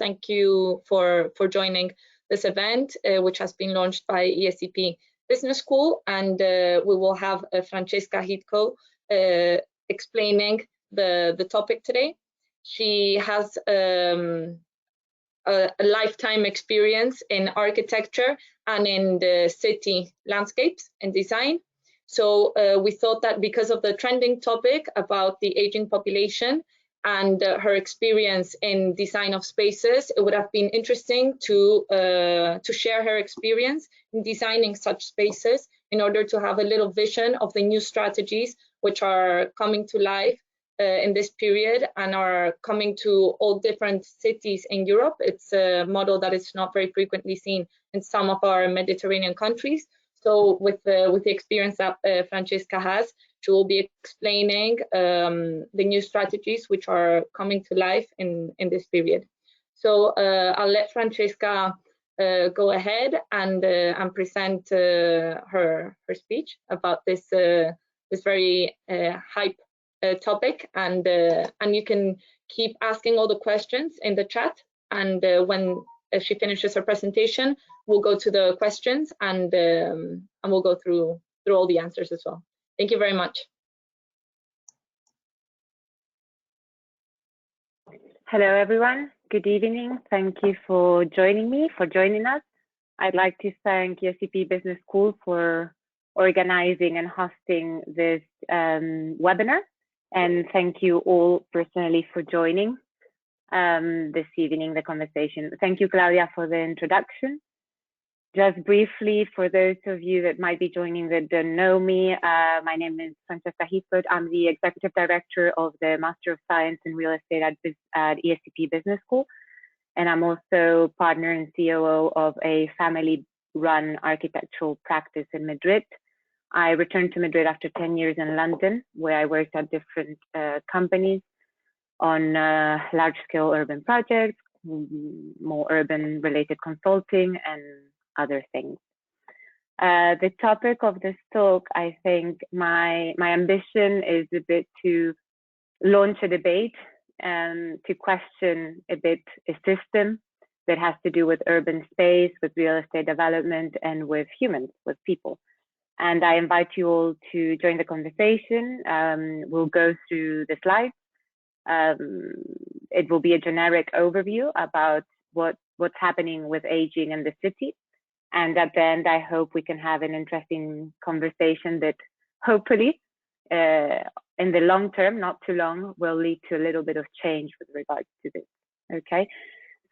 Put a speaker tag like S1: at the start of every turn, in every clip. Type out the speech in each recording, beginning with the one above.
S1: Thank you for joining this event, which has been launched by ESCP Business School, and we will have Francesca Heatcote explaining the topic today. She has a lifetime experience in architecture and in the city landscapes and design. So we thought that because of the trending topic about the aging population and her experience in design of spaces, it would have been interesting to share her experience in designing such spaces in order to have a little vision of the new strategies which are coming to life in this period and are coming to all different cities in Europe. It's a model that is not very frequently seen in some of our Mediterranean countries. So with the experience that Francesca has, she will be explaining the new strategies which are coming to life in this period. So I'll let Francesca go ahead and present her speech about this very hype topic, and you can keep asking all the questions in the chat, and when she finishes her presentation, we'll go to the questions and we'll go through all the answers as well. Thank you very much.
S2: Hello, everyone. Good evening. Thank you for joining us. I'd like to thank ESCP Business School for organizing and hosting this webinar. And thank you all personally for joining this evening, the conversation. Thank you, Claudia, for the introduction. Just briefly, for those of you that might be joining that don't know me, my name is Francesca Heatcote. I'm the Executive Director of the Master of Science in Real Estate at ESCP Business School. And I'm also partner and COO of a family-run architectural practice in Madrid. I returned to Madrid after 10 years in London, where I worked at different companies on large-scale urban projects, more urban-related consulting, and other things. The topic of this talk, I think my ambition is a bit to launch a debate and to question a bit a system that has to do with urban space, with real estate development, and with humans, with people. And I invite you all to join the conversation. We'll go through the slides. It will be a generic overview about what's happening with aging in the city. And at the end, I hope we can have an interesting conversation that hopefully in the long term, not too long, will lead to a little bit of change with regards to this. Okay,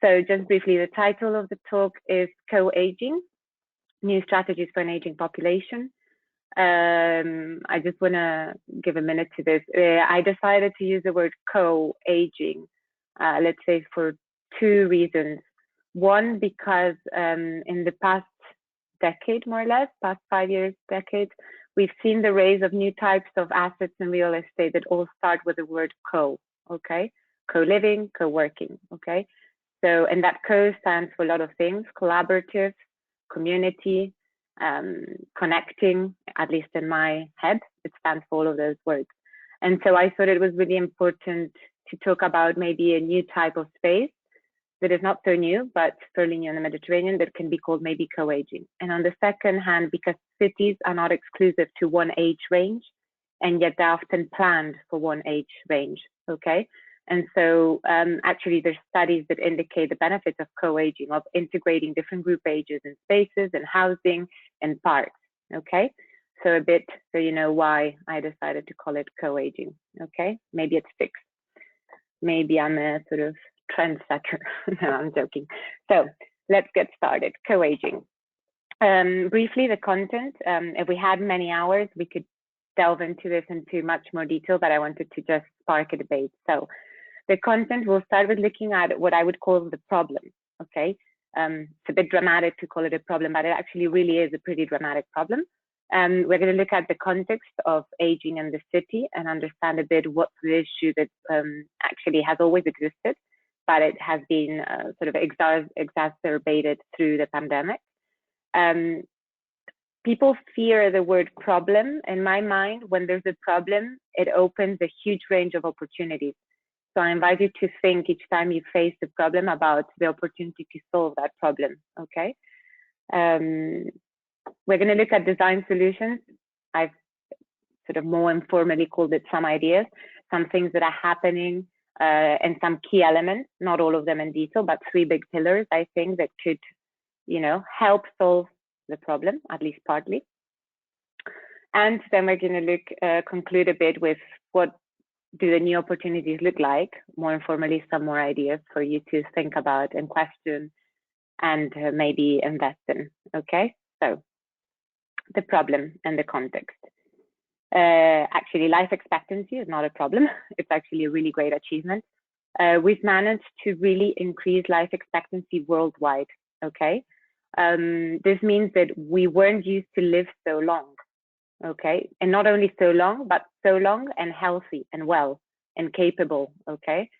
S2: so just briefly, the title of the talk is Co-Aging, New Strategies for an Aging Population. I just want to give a minute to this. I decided to use the word co-aging, let's say for two reasons. One, because in the past decade, more or less, past 5 years, decade, we've seen the rise of new types of assets in real estate that all start with the word co, okay? Co-living, co-working, okay? So, and that co stands for a lot of things: collaborative, community, connecting, at least in my head, it stands for all of those words. And so I thought it was really important to talk about maybe a new type of space that is not so new, but fairly new in the Mediterranean, that can be called maybe co-aging. And on the second hand, because cities are not exclusive to one age range, and yet they're often planned for one age range, okay? And so actually there's studies that indicate the benefits of co-aging, of integrating different group ages in spaces and housing and parks, okay? So a bit, so you know why I decided to call it co-aging, okay? Maybe it sticks. Maybe I'm a sort of trendsetter. No, I'm joking. So let's get started. Co-aging. Briefly, the content. If we had many hours, we could delve into this into much more detail, but I wanted to just spark a debate. So the content, we'll start with looking at what I would call the problem, okay? It's a bit dramatic to call it a problem, but it actually really is a pretty dramatic problem. We're going to look at the context of aging in the city and understand a bit what's the issue that actually has always existed, but it has been sort of exacerbated through the pandemic. People fear the word problem. In my mind, when there's a problem, it opens a huge range of opportunities. So I invite you to think each time you face the problem about the opportunity to solve that problem, okay? We're going to look at design solutions. I've sort of more informally called it some ideas, some things that are happening, and some key elements, not all of them in detail, but 3 big pillars, I think, that could, you know, help solve the problem, at least partly. And then we're going to look, conclude a bit with what do the new opportunities look like, more informally, some more ideas for you to think about and question and maybe invest in, okay? So the problem and the context. Actually, life expectancy is not a problem. It's actually a really great achievement. We've managed to really increase life expectancy worldwide, okay? This means that we weren't used to live so long, okay? And not only so long, but so long and healthy and well and capable, okay?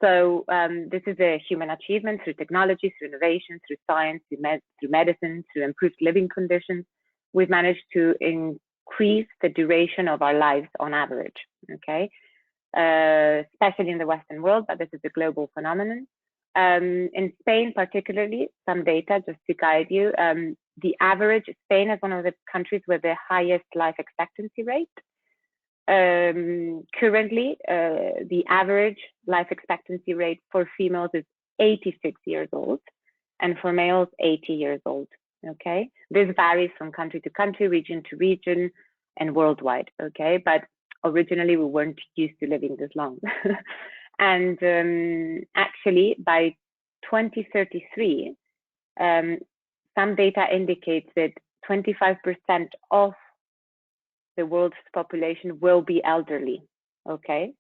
S2: So this is a human achievement through technology, through innovation, through science, through medicine, through improved living conditions. We've managed to increase the duration of our lives on average, okay? Especially in the Western world, but this is a global phenomenon. In Spain, particularly, some data just to guide you. The average, Spain is one of the countries with the highest life expectancy rate. Currently, the average life expectancy rate for females is 86 years old, and for males, 80 years old. Okay, this varies from country to country, region to region, and worldwide. Okay, but originally we weren't used to living this long. And actually, by 2033, some data indicates that 25% of the world's population will be elderly. Okay,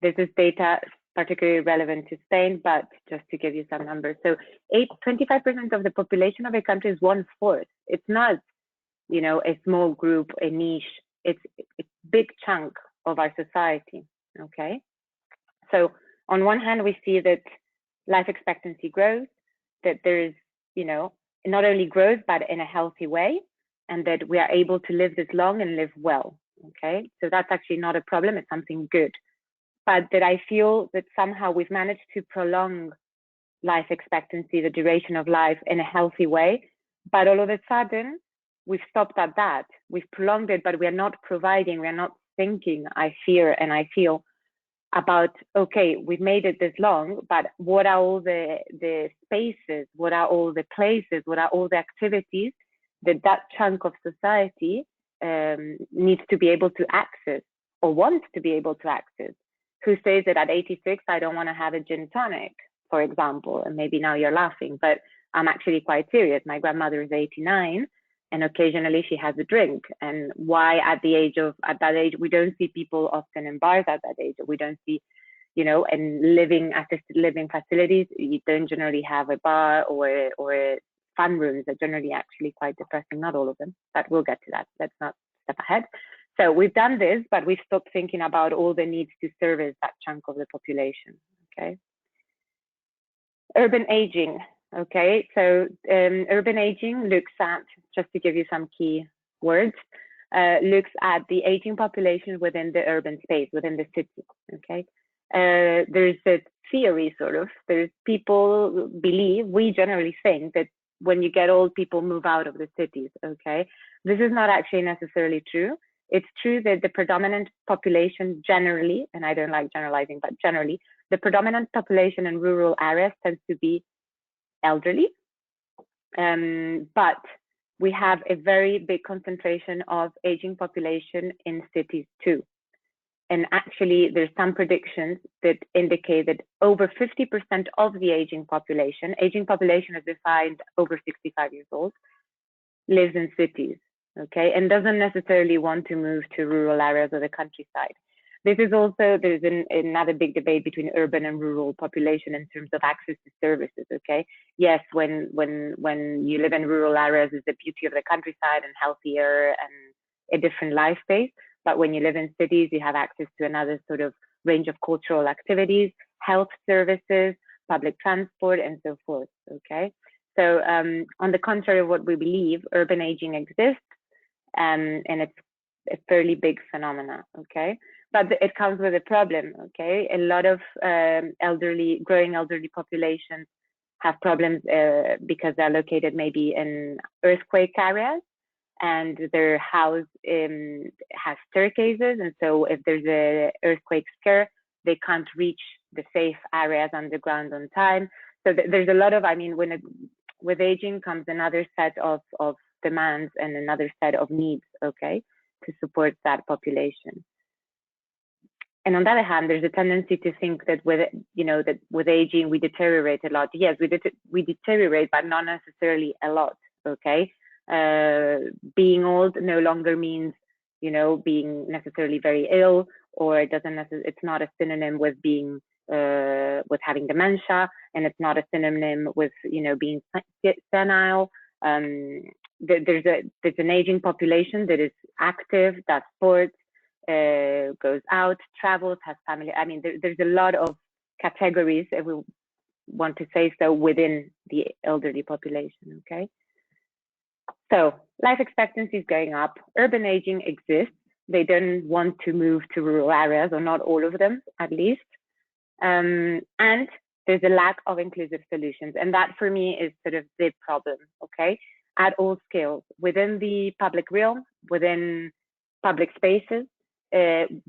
S2: this is data particularly relevant to Spain, but just to give you some numbers. So 25% of the population of a country is 1/4. It's not, you know, a small group, a niche. It's a big chunk of our society. Okay, so on one hand, we see that life expectancy grows, that there is, you know, not only growth, but in a healthy way, and that we are able to live this long and live well. Okay, so that's actually not a problem, it's something good. But that I feel that somehow we've managed to prolong life expectancy, the duration of life in a healthy way. But all of a sudden, we've stopped at that. We've prolonged it, but we're not providing, we're not thinking, I fear and I feel, about, okay, we've made it this long, but what are all the spaces, what are all the places, what are all the activities that chunk of society needs to be able to access or wants to be able to access? Who says that at 86, I don't want to have a gin tonic, for example, and maybe now you're laughing, but I'm actually quite serious. My grandmother is 89, and occasionally she has a drink. And why at that age, we don't see people often in bars at that age. We don't see, you know, and assisted living facilities, you don't generally have a bar or fun rooms. Are generally actually quite depressing, not all of them, but we'll get to that. Let's not step ahead. So we've done this, but we've stopped thinking about all the needs to service that chunk of the population, okay? Urban aging, okay? So urban aging looks at, just to give you some key words, looks at the aging population within the urban space, within the city, okay? There's a theory, sort of, there's people believe, we generally think that when you get old, people move out of the cities, okay? This is not actually necessarily true. It's true that the predominant population generally, and I don't like generalizing, but generally, the predominant population in rural areas tends to be elderly. But we have a very big concentration of aging population in cities too. And actually, there's some predictions that indicate that over 50% of the aging population is defined over 65 years old, lives in cities. Okay, and doesn't necessarily want to move to rural areas or the countryside. This is also, there's another big debate between urban and rural population in terms of access to services, okay? Yes, when you live in rural areas, it's the beauty of the countryside and healthier and a different life pace. But when you live in cities, you have access to another sort of range of cultural activities, health services, public transport, and so forth, okay? So on the contrary of what we believe, urban aging exists, and it's a fairly big phenomena, okay? but it comes with a problem, okay? A lot of growing elderly populations have problems because they're located maybe in earthquake areas, and their house has staircases, and so if there's a earthquake scare, they can't reach the safe areas underground on time. So there's a lot of, I mean, with aging comes another set of demands and another set of needs, okay, to support that population. And on the other hand, there's a tendency to think that with aging we deteriorate a lot. Yes, we deteriorate, but not necessarily a lot, okay? Being old no longer means, being necessarily very ill, or it's not a synonym with being with having dementia, and it's not a synonym with being senile. There's an aging population that is active, does sports, goes out, travels, has family. I mean, there's a lot of categories, if we want to say so, within the elderly population, okay? So life expectancy is going up, urban aging exists. They don't want to move to rural areas, or not all of them, at least. And there's a lack of inclusive solutions. And that for me is sort of the problem, okay? At all scales, within the public realm, within public spaces,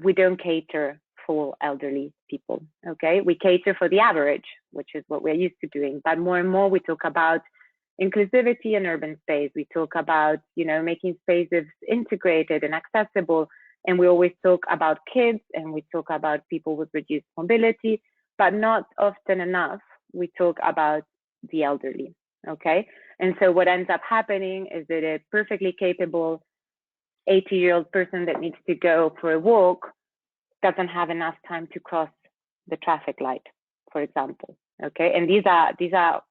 S2: we don't cater for elderly people, okay? We cater for the average, which is what we're used to doing. But more and more we talk about inclusivity in urban space. We talk about, making spaces integrated and accessible. And we always talk about kids, and we talk about people with reduced mobility, but not often enough we talk about the elderly, okay? And so what ends up happening is that a perfectly capable 80-year-old person that needs to go for a walk doesn't have enough time to cross the traffic light, for example, okay? And these are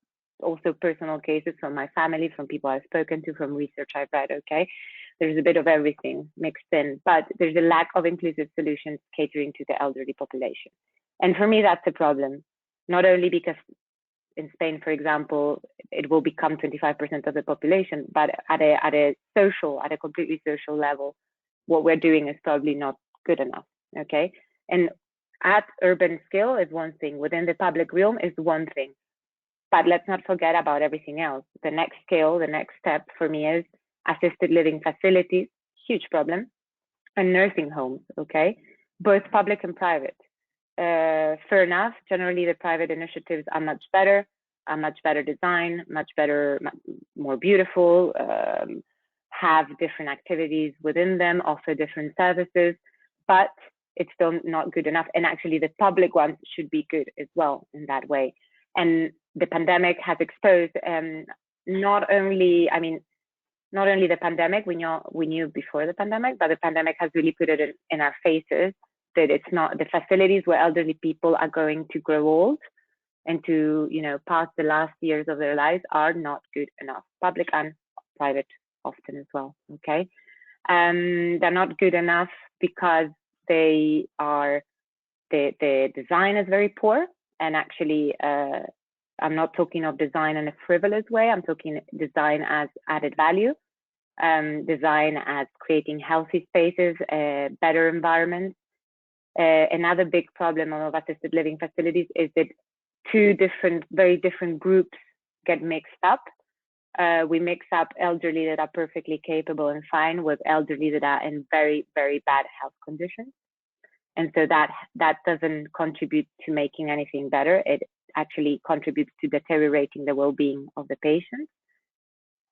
S2: also personal cases from my family, from people I've spoken to, from research I've read, okay? There's a bit of everything mixed in, but there's a lack of inclusive solutions catering to the elderly population. And for me, that's a problem, not only because in Spain, for example, it will become 25% of the population, but at a completely social level, what we're doing is probably not good enough, okay? And at urban scale is one thing, within the public realm is one thing, but let's not forget about everything else. The next scale, the next step for me is assisted living facilities, huge problem, and nursing homes, okay? Both public and private. Fair enough, generally the private initiatives are much better design, much better, more beautiful, have different activities within them, offer different services, but it's still not good enough. And actually the public ones should be good as well in that way. And the pandemic has exposed not only the pandemic, we knew before the pandemic, but the pandemic has really put it in our faces that it's not, the facilities where elderly people are going to grow old and to, pass the last years of their lives are not good enough, public and private often as well, okay? They're not good enough because the design is very poor. And actually, I'm not talking of design in a frivolous way. I'm talking design as added value, design as creating healthy spaces, better environments. Another big problem of assisted living facilities is that very different groups get mixed up. We mix up elderly that are perfectly capable and fine with elderly that are in very, very bad health conditions. And so that doesn't contribute to making anything better. It actually contributes to deteriorating the well-being of the patient.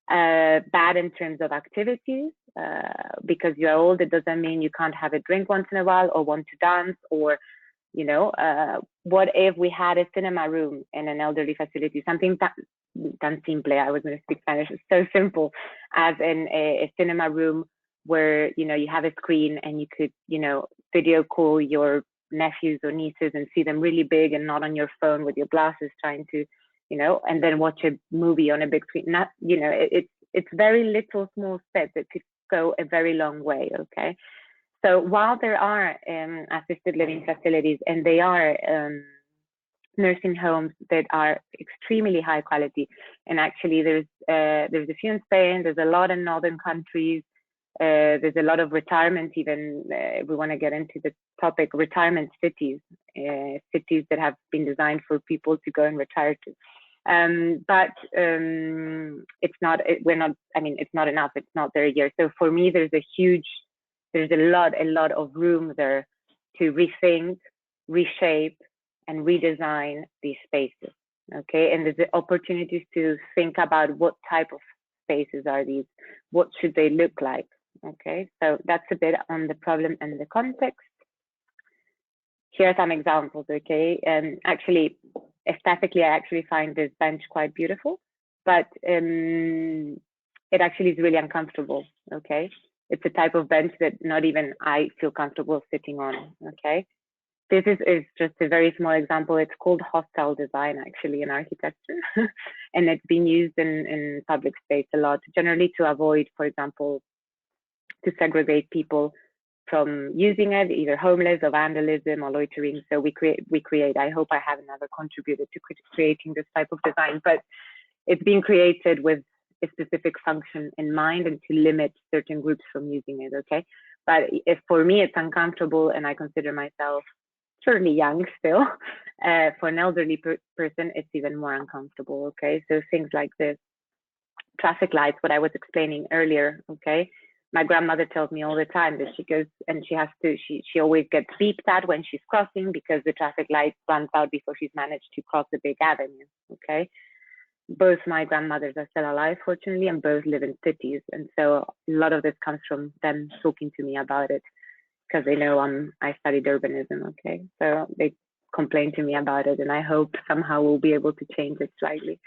S2: Bad in terms of activities, because you're old, it doesn't mean you can't have a drink once in a while or want to dance, or, what if we had a cinema room in an elderly facility, something tan simple, I was going to speak Spanish, it's so simple, as in a cinema room where, you have a screen and you could, video call your nephews or nieces and see them really big and not on your phone with your glasses trying to, and then watch a movie on a big screen. Not, it's very little small steps that could go a very long way, okay? So while there are assisted living facilities and they are nursing homes that are extremely high quality, and actually there's a few in Spain, there's a lot in northern countries, There's a lot of retirement, even we want to get into the topic, retirement cities, cities that have been designed for people to go and retire to. But it's not, it's not enough. It's not there yet. So for me, there's a lot of room there to rethink, reshape, and redesign these spaces. Okay, and there's opportunities to think about what type of spaces are these, what should they look like. Okay, so that's a bit on the problem and the context. Here are some examples. Okay, and actually, aesthetically, I actually find this bench quite beautiful, but it actually is really uncomfortable. Okay, it's a type of bench that not even I feel comfortable sitting on. Okay, this is just a very small example. It's called hostile design, actually, in architecture, and it's been used in public space a lot, generally to avoid, for example, to segregate people from using it, either homeless or vandalism or loitering. So we create, I hope I have never contributed to creating this type of design, but it's been created with a specific function in mind and to limit certain groups from using it, okay? But if for me it's uncomfortable, and I consider myself fairly young still, for an elderly person, it's even more uncomfortable, okay? So things like this, traffic lights, what I was explaining earlier, okay? My grandmother tells me all the time that she goes and she always gets beeped at when she's crossing because the traffic light runs out before she's managed to cross the big avenue, okay? Both my grandmothers are still alive, fortunately, and both live in cities. And so a lot of this comes from them talking to me about it because they know I studied urbanism, okay? So they complain to me about it, and I hope somehow we'll be able to change it slightly.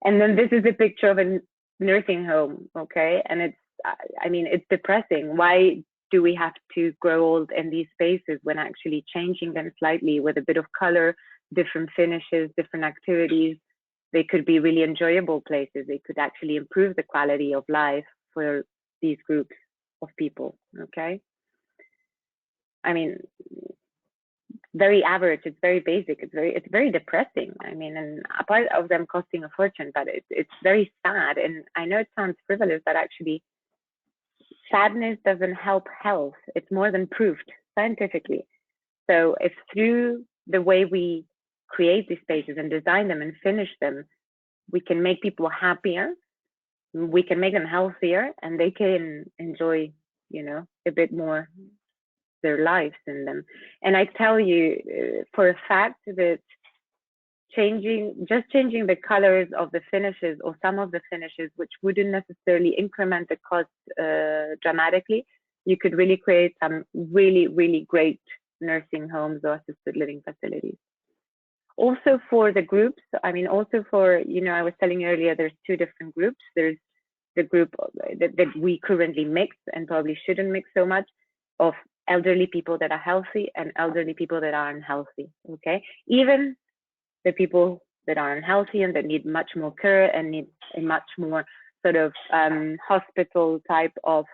S2: And then this is a picture of a nursing home, okay? And it's depressing. Why do we have to grow old in these spaces when actually changing them slightly with a bit of color, different finishes, different activities? They could be really enjoyable places. They could actually improve the quality of life for these groups of people, okay? I mean, very average, it's very basic, it's very depressing. I mean, and a part of them costing a fortune, but it's very sad. And I know it sounds frivolous, but actually sadness doesn't help health. It's more than proved scientifically. So if through the way we create these spaces and design them and finish them, we can make people happier, we can make them healthier, and they can enjoy, a bit more their lives in them. And I tell you for a fact that changing the colors of the finishes or some of the finishes, which wouldn't necessarily increment the cost dramatically, you could really create some really, really great nursing homes or assisted living facilities. Also for the groups, I mean, also for, I was telling you earlier, there's two different groups. There's the group that we currently mix and probably shouldn't mix so much, of elderly people that are healthy and elderly people that are unhealthy, okay? Even the people that are unhealthy and that need much more care and need a much more sort of hospital type of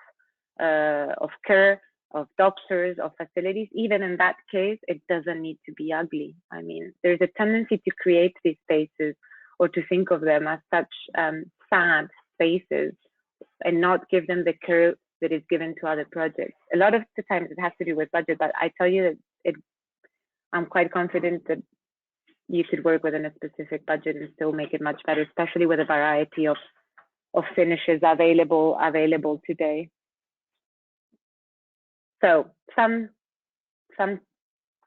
S2: care, of doctors, of facilities, even in that case, it doesn't need to be ugly. I mean, there's a tendency to create these spaces or to think of them as such sad spaces and not give them the care that is given to other projects. A lot of the times it has to do with budget, but I tell you that I'm quite confident that you could work within a specific budget and still make it much better, especially with a variety of finishes available today. So some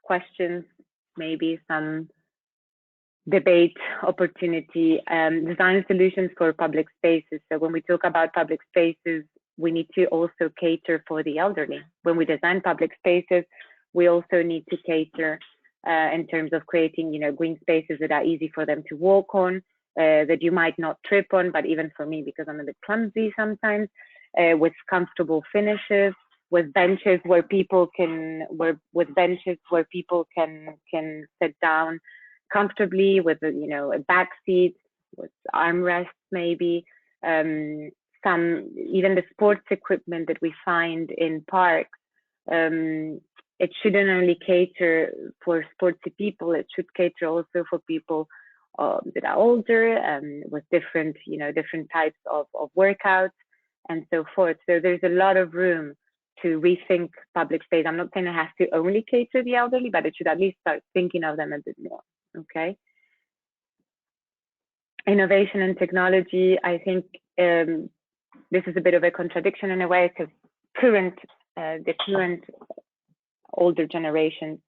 S2: questions, maybe some debate opportunity, design solutions for public spaces. So when we talk about public spaces, we need to also cater for the elderly. When we design public spaces, we also need to cater in terms of creating, green spaces that are easy for them to walk on, that you might not trip on, but even for me, because I'm a bit clumsy sometimes, with comfortable finishes, with benches where people can sit down comfortably, with a back seat, with armrests maybe. Even the sports equipment that we find in parks, it shouldn't only cater for sportsy people, it should cater also for people that are older, with different types of workouts. and so forth. So there's a lot of room to rethink public space. I'm not saying it has to only cater the elderly, but it should at least start thinking of them a bit more, okay? Innovation and technology, I think this is a bit of a contradiction in a way, because the current older generations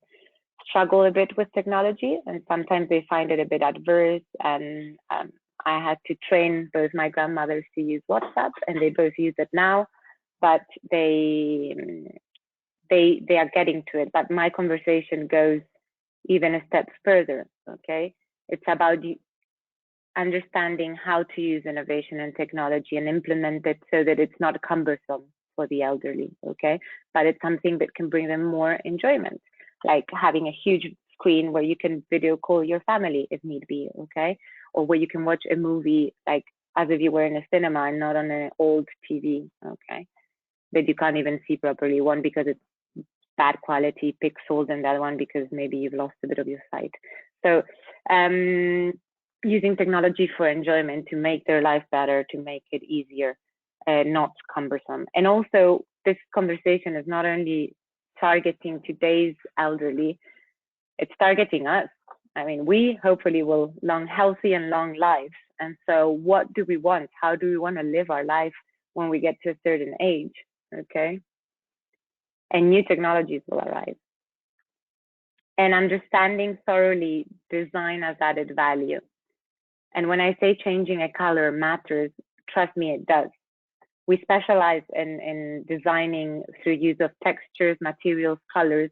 S2: struggle a bit with technology, and sometimes they find it a bit adverse. And I had to train both my grandmothers to use WhatsApp, and they both use it now, but they are getting to it. But my conversation goes even a step further, okay? It's about understanding how to use innovation and technology and implement it so that it's not cumbersome for the elderly, okay? But it's something that can bring them more enjoyment, like having a huge screen where you can video call your family if need be, okay? Or where you can watch a movie like as if you were in a cinema and not on an old TV, okay? That you can't even see properly, one because it's bad quality pixels, and the other one because maybe you've lost a bit of your sight. So using technology for enjoyment to make their life better, to make it easier, not cumbersome. And also, this conversation is not only targeting today's elderly, it's targeting us. I mean, we hopefully will long healthy and long lives. And so what do we want? How do we want to live our life when we get to a certain age? Okay. And new technologies will arise. And understanding thoroughly design as added value. And when I say changing a color matters, trust me, it does. We specialize in designing through use of textures, materials, colors,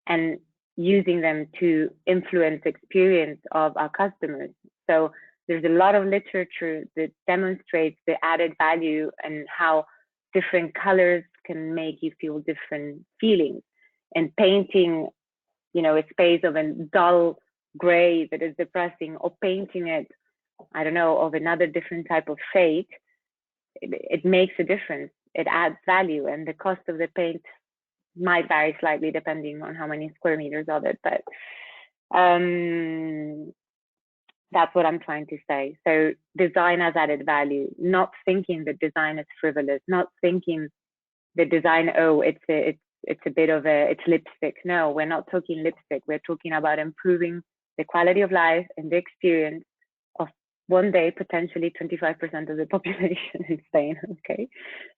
S2: and using them to influence experience of our customers. So there's a lot of literature that demonstrates the added value and how different colors can make you feel different feelings. And painting, you know, a space of a dull gray that is depressing, or painting it, I don't know, of another different type of shade, it makes a difference. It adds value, and the cost of the paint might vary slightly depending on how many square meters of it, but that's what I'm trying to say. So design has added value, not thinking that design is frivolous, not thinking that design, oh, it's a bit of it's lipstick. No, we're not talking lipstick. We're talking about improving the quality of life and the experience of one day, potentially 25% of the population in Spain, okay,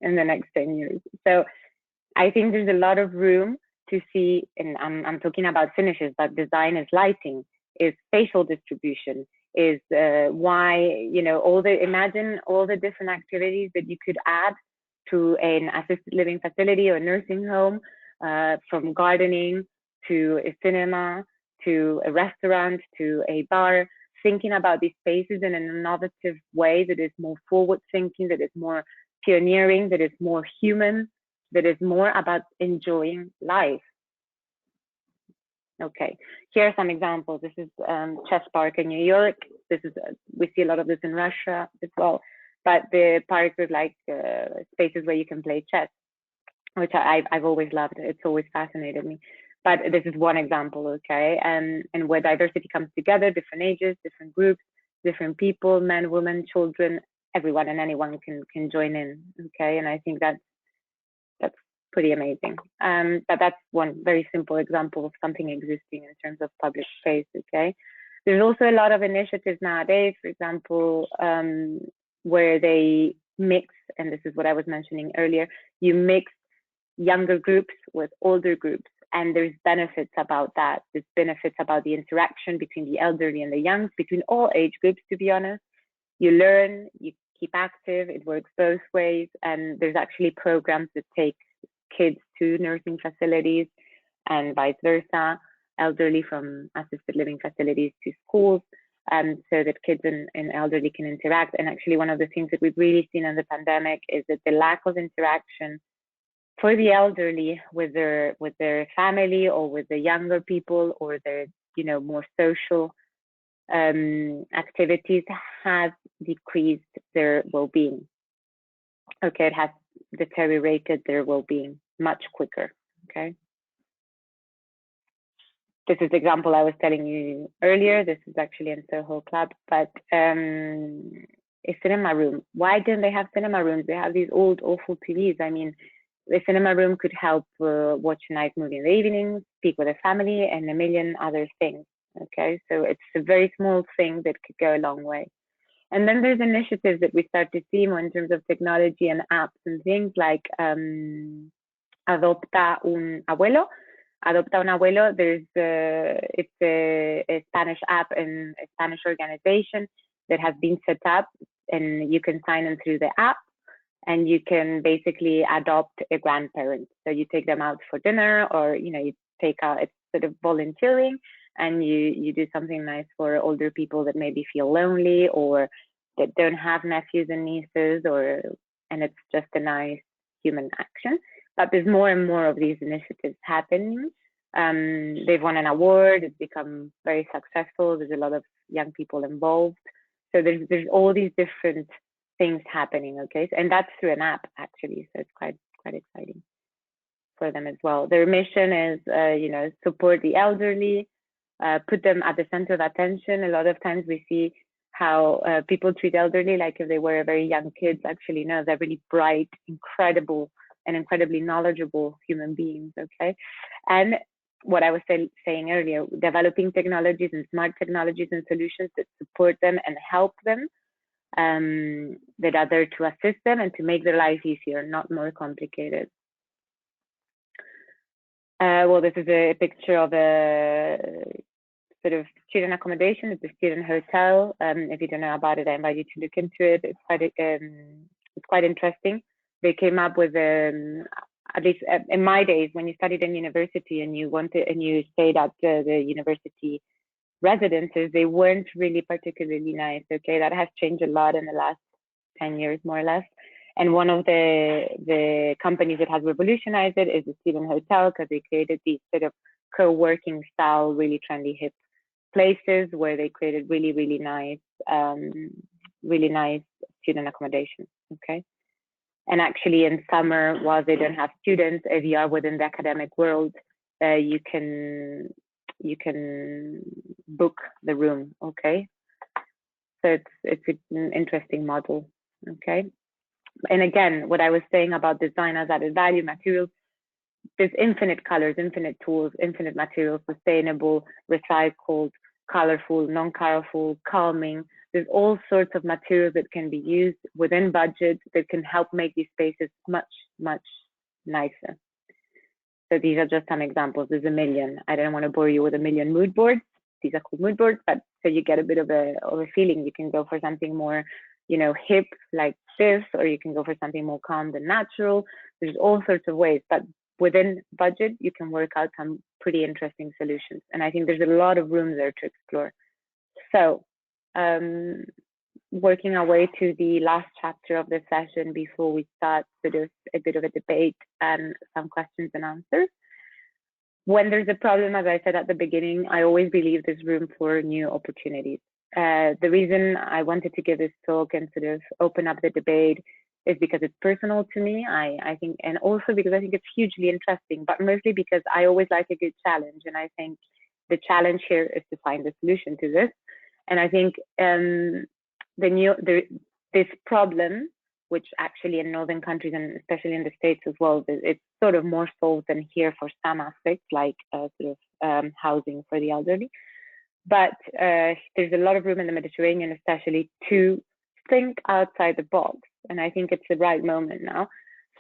S2: in the next 10 years. So I think there's a lot of room to see, and I'm talking about finishes, but design is lighting, is spatial distribution, is why, you know, imagine all the different activities that you could add to an assisted living facility or nursing home, from gardening to a cinema, to a restaurant, to a bar, thinking about these spaces in an innovative way that is more forward thinking, that is more pioneering, that is more human, that is more about enjoying life. Okay, here are some examples. This is Chess Park in New York. This is we see a lot of this in Russia as well. But the park is like spaces where you can play chess, which I've always loved. It's always fascinated me. But this is one example, okay? And where diversity comes together, different ages, different groups, different people, men, women, children, everyone and anyone can join in, okay? And I think that's pretty amazing. But that's one very simple example of something existing in terms of public space, okay? There's also a lot of initiatives nowadays, for example, where they mix, and this is what I was mentioning earlier, you mix younger groups with older groups, and there's benefits about that. There's benefits about the interaction between the elderly and the young, between all age groups, to be honest. You learn, you keep active, it works both ways, and there's actually programs that take kids to nursing facilities and vice versa, elderly from assisted living facilities to schools, so that kids and elderly can interact. And actually one of the things that we've really seen in the pandemic is that the lack of interaction for the elderly with their family or with the younger people or their, you know, more social activities has decreased their well-being. Okay, it has deteriorated their well-being much quicker, okay? This is the example I was telling you earlier. This is actually in Soho Club, but a cinema room. Why don't they have cinema rooms? They have these old, awful TVs. I mean, the cinema room could help watch a nice movie in the evening, speak with a family, and a million other things. Okay, so it's a very small thing that could go a long way. And then there's initiatives that we start to see more in terms of technology and apps and things like Adopta un Abuelo. Adopta un Abuelo, it's a Spanish app and a Spanish organization that has been set up, and you can sign in through the app, and you can basically adopt a grandparent. So you take them out for dinner, or you take out, it's sort of volunteering, and you do something nice for older people that maybe feel lonely or that don't have nephews and nieces, and it's just a nice human action. But there's more and more of these initiatives happening. They've won an award. It's become very successful. There's a lot of young people involved. So there's all these different things happening. Okay, and that's through an app actually. So it's quite exciting for them as well. Their mission is, support the elderly, put them at the center of attention. A lot of times we see how people treat elderly like if they were very young kids. Actually, no, they're really bright, incredible, and incredibly knowledgeable human beings. Okay, and what I was saying earlier, developing technologies and smart technologies and solutions that support them and help them, that are there to assist them and to make their life easier, not more complicated. Well, this is a picture of a sort of student accommodation. It's a student hotel. If you don't know about it, I invite you to look into it. It's quite interesting. They came up with, at least in my days, when you studied in university and you stayed at the university residences, they weren't really particularly nice. Okay, that has changed a lot in the last 10 years, more or less. And one of the companies that has revolutionized it is the student hotel, because they created these sort of co-working style, really trendy, hip places where they created really, really nice student accommodation. Okay. And actually in summer, while they don't have students, if you are within the academic world, you can book the room. Okay. So it's an interesting model. Okay. And again, what I was saying about design as added value, materials, there's infinite colors, infinite tools, infinite materials, sustainable, recycled, colorful, non-colorful, calming. There's all sorts of materials that can be used within budget that can help make these spaces much, much nicer. So these are just some examples. There's a million. I don't want to bore you with a million mood boards. These are called mood boards, but so you get a bit of a feeling. You can go for something more, hip like this, or you can go for something more calm and natural. There's all sorts of ways, but within budget, you can work out some pretty interesting solutions. And I think there's a lot of room there to explore. So working our way to the last chapter of the session before we start sort of a bit of a debate and some questions and answers. When there's a problem, as I said at the beginning, I always believe there's room for new opportunities. The reason I wanted to give this talk and sort of open up the debate is because it's personal to me, I think, and also because I think it's hugely interesting, but mostly because I always like a good challenge. And I think the challenge here is to find a solution to this. And I think this problem, which actually in northern countries and especially in the States as well, it's sort of more solved than here for some aspects, like housing for the elderly. But there's a lot of room in the Mediterranean, especially, to think outside the box. And I think it's the right moment now.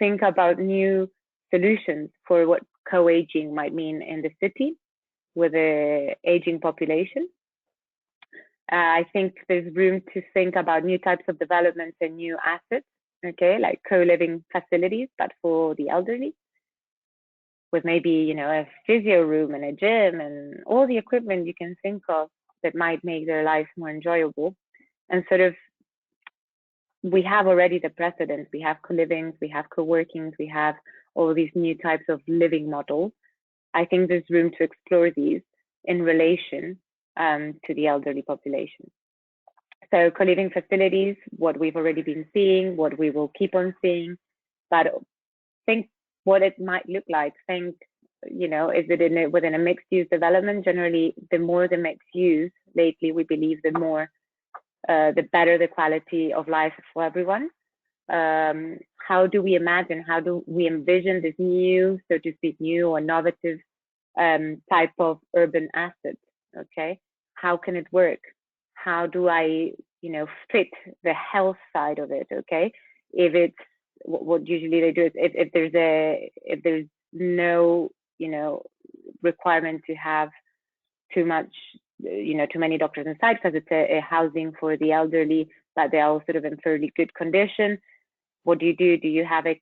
S2: Think about new solutions for what co-aging might mean in the city with an aging population. I think there's room to think about new types of developments and new assets, okay, like co-living facilities, but for the elderly, with maybe, a physio room and a gym and all the equipment you can think of that might make their lives more enjoyable. And sort of, we have already the precedent. We have co-livings, we have co-workings, we have all these new types of living models. I think there's room to explore these in relation to the elderly population. So co-living facilities, what we've already been seeing, what we will keep on seeing, but think what it might look like. Think, is it within a mixed use development? Generally, the more the mixed use lately, we believe the more the better the quality of life for everyone. How do we imagine, how do we envision this new, so to speak, new or innovative type of urban asset? Okay, how can it work? How do I, fit the health side of it? Okay, if it's what usually they do is if there's no, requirement to have too many doctors inside because it's a housing for the elderly, but they're all sort of in fairly good condition. What do? Do you have a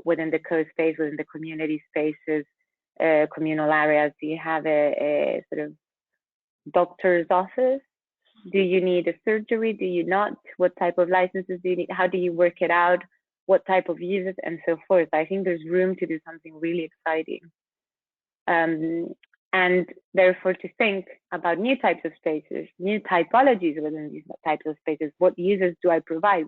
S2: within the co-space, within the community spaces, communal areas? Do you have a sort of doctor's office? Do you need a surgery? Do you not? What type of licenses do you need? How do you work it out? What type of users and so forth? I think there's room to do something really exciting. And therefore to think about new types of spaces, new typologies within these types of spaces. What users do I provide?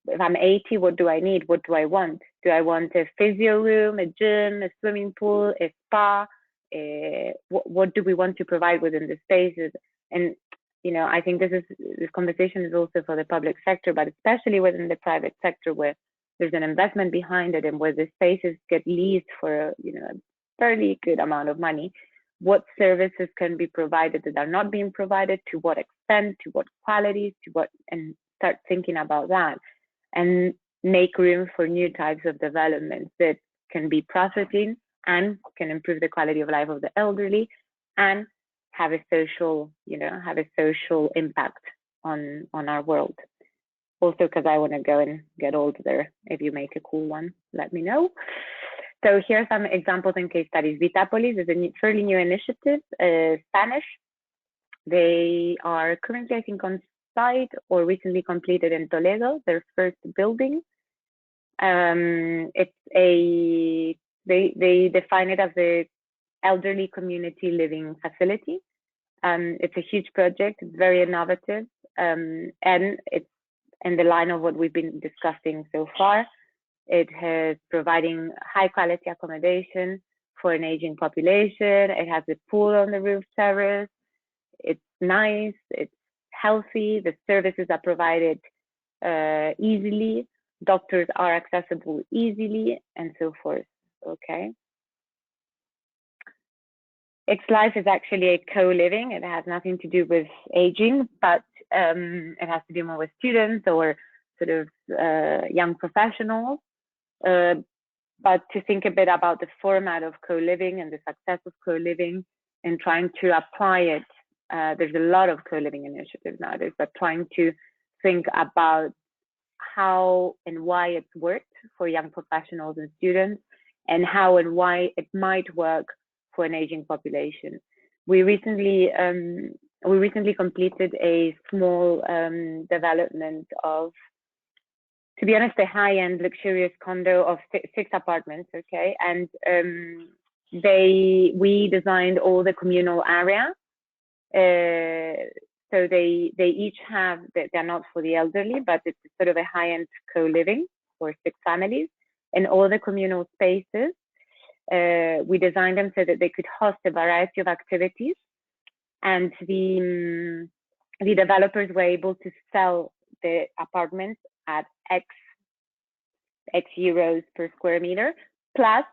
S2: If I'm 80, what do I need? What do I want? Do I want a physio room, a gym, a swimming pool, a spa? What do we want to provide within the spaces? And I think this conversation is also for the public sector, but especially within the private sector where there's an investment behind it and where the spaces get leased for a fairly good amount of money. What services can be provided that are not being provided? To what extent? To what qualities? To what? And start thinking about that and make room for new types of developments that can be profiting and can improve the quality of life of the elderly and have a social, impact on our world. Also, because I want to go and get older. If you make a cool one, let me know. So here are some examples and case studies. Vitapolis is a fairly new initiative, Spanish. They are currently, I think, on site or recently completed in Toledo, their first building. It's they define it as a elderly community living facility. It's a huge project. It's very innovative, and it's in the line of what we've been discussing so far. It has providing high quality accommodation for an aging population. It has a pool on the roof terrace. It's nice. It's healthy. The services are provided easily. Doctors are accessible easily, and so forth. Okay. X-Life is actually a co-living. It has nothing to do with aging, but it has to do more with students or sort of young professionals. But to think a bit about the format of co-living and the success of co-living and trying to apply it. There's a lot of co-living initiatives nowadays, but trying to think about how and why it's worked for young professionals and students, and how and why it might work for an aging population. We recently completed a small development of, to be honest, a high-end luxurious condo of 6 apartments. Okay, and we designed all the communal area. So they each have, they're not for the elderly, but it's sort of a high-end co-living for 6 families. And all the communal spaces, we designed them so that they could host a variety of activities. And the developers were able to sell the apartments at X euros per square meter, plus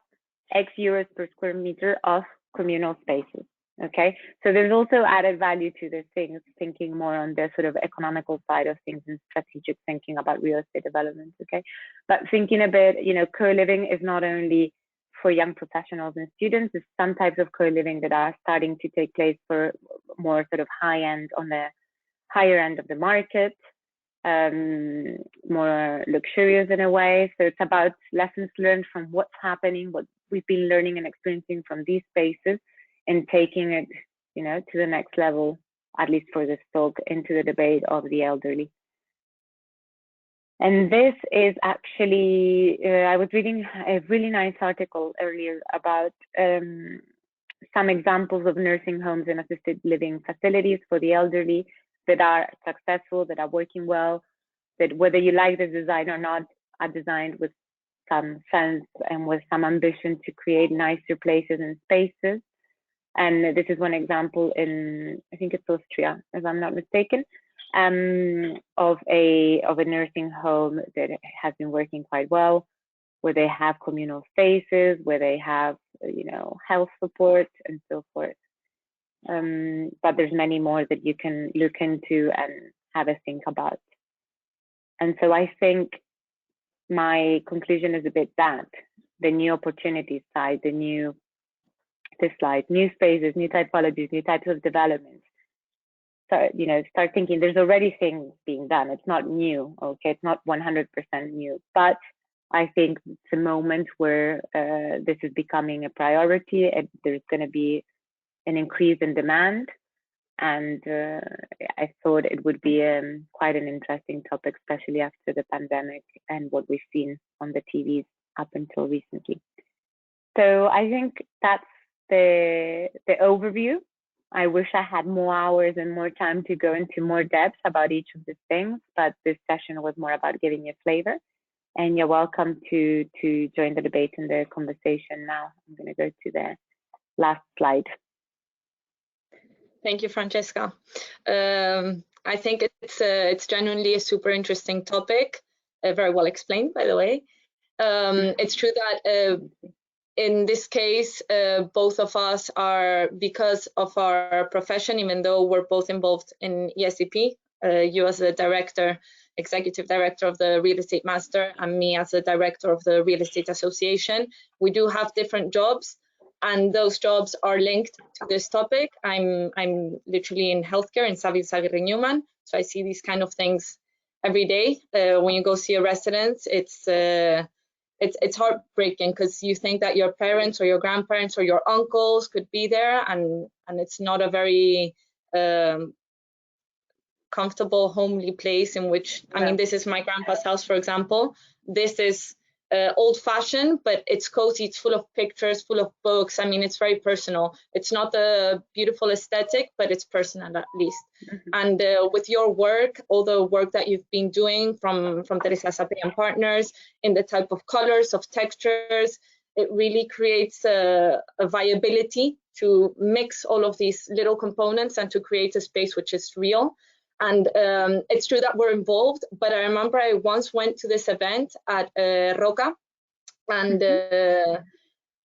S2: X euros per square meter of communal spaces. Okay, so there's also added value to the things, thinking more on the sort of economical side of things and strategic thinking about real estate development. Okay, but thinking a bit, co-living is not only for young professionals and students. There's some types of co-living that are starting to take place for more sort of high end, on the higher end of the market, more luxurious in a way. So it's about lessons learned from what's happening, what we've been learning and experiencing from these spaces, and taking it, to the next level, at least for this talk, into the debate of the elderly. And this is actually, I was reading a really nice article earlier about some examples of nursing homes and assisted living facilities for the elderly that are successful, that are working well, that whether you like the design or not, are designed with some sense and with some ambition to create nicer places and spaces. And this is one example in, I think it's Austria, if I'm not mistaken. of a nursing home that has been working quite well, where they have communal spaces, where they have, you know, health support and so forth. But there's many more that you can look into and have a think about. And so I think my conclusion is a bit that the new opportunities side, this slide, new spaces, new typologies, new types of developments. So, you know, start thinking there's already things being done. It's not new, okay? It's not 100% new, but I think it's a moment where this is becoming a priority, and there's going to be an increase in demand. And I thought it would be quite an interesting topic, especially after the pandemic and what we've seen on the TVs up until recently. So I think that's the overview. I wish I had more hours and more time to go into more depth about each of these things, but this session was more about giving you a flavor. And you're welcome to join the debate and the conversation now. I'm going to go to the last slide.
S1: Thank you, Francesca. I think it's genuinely a super interesting topic, very well explained, by the way. It's true that in this case, both of us are, because of our profession, even though we're both involved in ESCP, you as the director, executive director of the Real Estate Master, and me as the director of the Real Estate Association, we do have different jobs, and those jobs are linked to this topic. I'm literally in healthcare in Savills, Aguirre, Newman, so I see these kind of things every day. When you go see a resident, it's heartbreaking, because you think that your parents or your grandparents or your uncles could be there, and it's not a very comfortable, homely place in which, I mean, this is my grandpa's house, for example. This is old-fashioned, but it's cozy, it's full of pictures, full of books. I mean, it's very personal. It's not a beautiful aesthetic, but it's personal at least. And with your work, all the work that you've been doing from Teresa Sape and Partners, in the type of colors, of textures, it really creates a viability to mix all of these little components and to create a space which is real. And it's true that we're involved, but I remember I once went to this event at Roca, and there